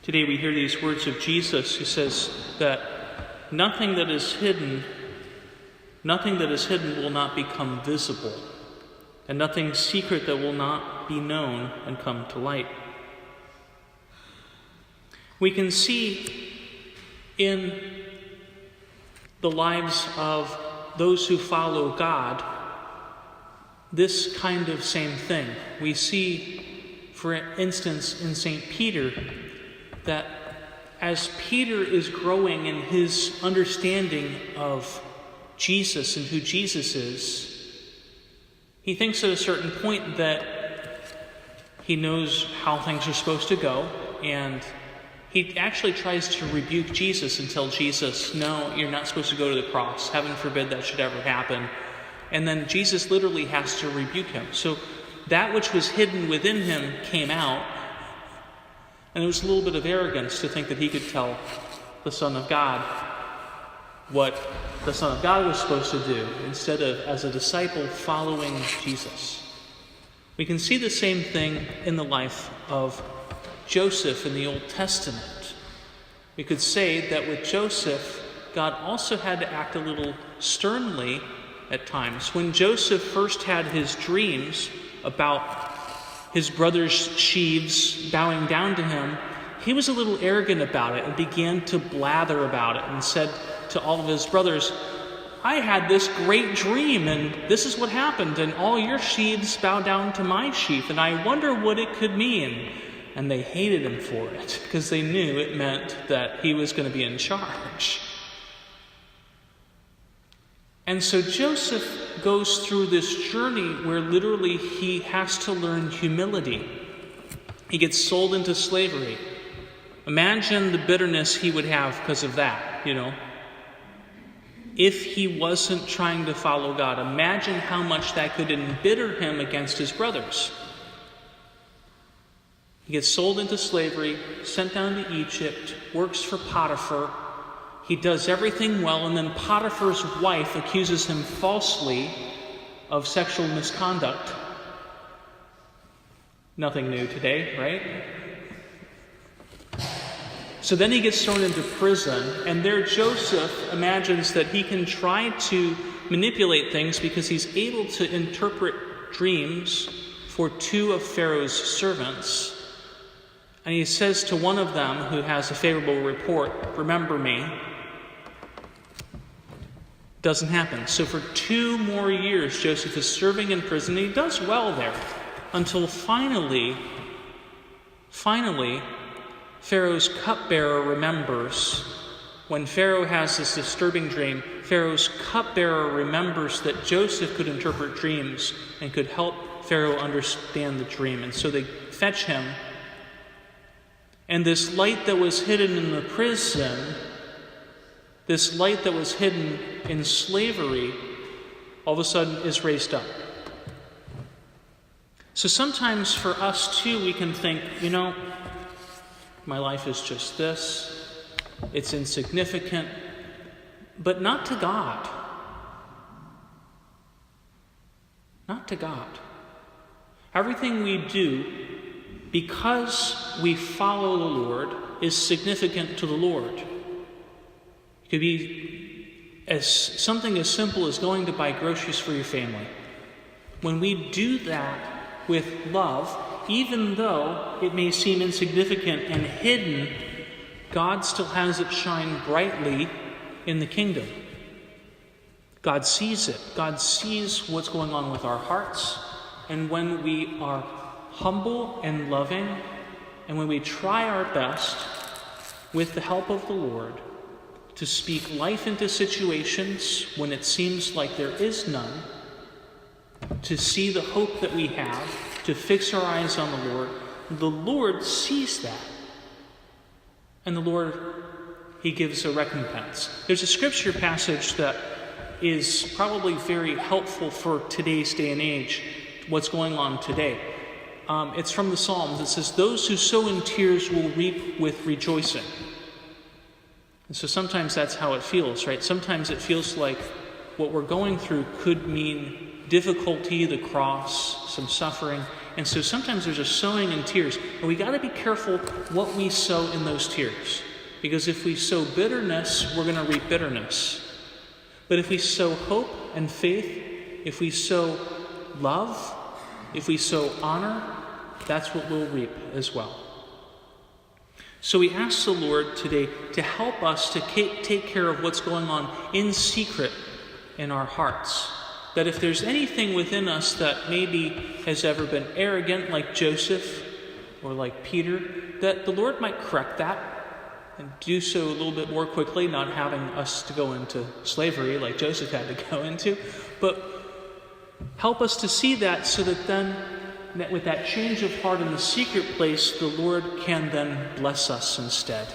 Today we hear these words of Jesus who says that nothing that is hidden will not become visible, and nothing secret that will not be known and come to light. We can see in the lives of those who follow God this kind of same thing. We see, for instance, in St. Peter, that as Peter is growing in his understanding of Jesus and who Jesus is, he thinks at a certain point that he knows how things are supposed to go, and he actually tries to rebuke Jesus and tell Jesus, no, you're not supposed to go to the cross. Heaven forbid that should ever happen. And then Jesus literally has to rebuke him. So that which was hidden within him came out, and it was a little bit of arrogance to think that he could tell the Son of God what the Son of God was supposed to do, instead of, as a disciple, following Jesus. We can see the same thing in the life of Joseph in the Old Testament. We could say that with Joseph, God also had to act a little sternly at times. When Joseph first had his dreams about his brother's sheaves bowing down to him, he was a little arrogant about it and began to blather about it and said to all of his brothers, I had this great dream and this is what happened, and all your sheaves bow down to my sheaf, and I wonder what it could mean. And they hated him for it because they knew it meant that he was going to be in charge. And so Joseph goes through this journey where literally he has to learn humility. He gets sold into slavery. Imagine the bitterness he would have because of that, If he wasn't trying to follow God, imagine how much that could embitter him against his brothers. He gets sold into slavery, sent down to Egypt, works for Potiphar. He does everything well, and then Potiphar's wife accuses him falsely of sexual misconduct. Nothing new today, right? So then he gets thrown into prison, and there Joseph imagines that he can try to manipulate things because he's able to interpret dreams for two of Pharaoh's servants. And he says to one of them who has a favorable report, remember me. Doesn't happen. So for 2 more years, Joseph is serving in prison. He does well there until finally, Pharaoh's cupbearer remembers. When Pharaoh has this disturbing dream, Pharaoh's cupbearer remembers that Joseph could interpret dreams and could help Pharaoh understand the dream. And so they fetch him. And this light that was hidden in the prison, this light that was hidden in slavery, all of a sudden is raised up. So sometimes for us too, we can think, my life is just this, it's insignificant, but not to God. Not to God. Everything we do, because we follow the Lord, is significant to the Lord. It could be something as simple as going to buy groceries for your family. When we do that with love, even though it may seem insignificant and hidden, God still has it shine brightly in the kingdom. God sees it. God sees what's going on with our hearts. And when we are humble and loving, and when we try our best, with the help of the Lord, to speak life into situations when it seems like there is none, to see the hope that we have, to fix our eyes on the Lord sees that. And the Lord, He gives a recompense. There's a scripture passage that is probably very helpful for today's day and age, what's going on today. It's from the Psalms. It says, those who sow in tears will reap with rejoicing. And so sometimes that's how it feels, right? Sometimes it feels like what we're going through could mean difficulty, the cross, some suffering. And so sometimes there's a sowing in tears. And we got to be careful what we sow in those tears. Because if we sow bitterness, we're going to reap bitterness. But if we sow hope and faith, if we sow love, if we sow honor, that's what we'll reap as well. So we ask the Lord today to help us to take care of what's going on in secret in our hearts. That if there's anything within us that maybe has ever been arrogant like Joseph or like Peter, that the Lord might correct that and do so a little bit more quickly, not having us to go into slavery like Joseph had to go into, but help us to see that so that then with that change of heart in the secret place, the Lord can then bless us instead.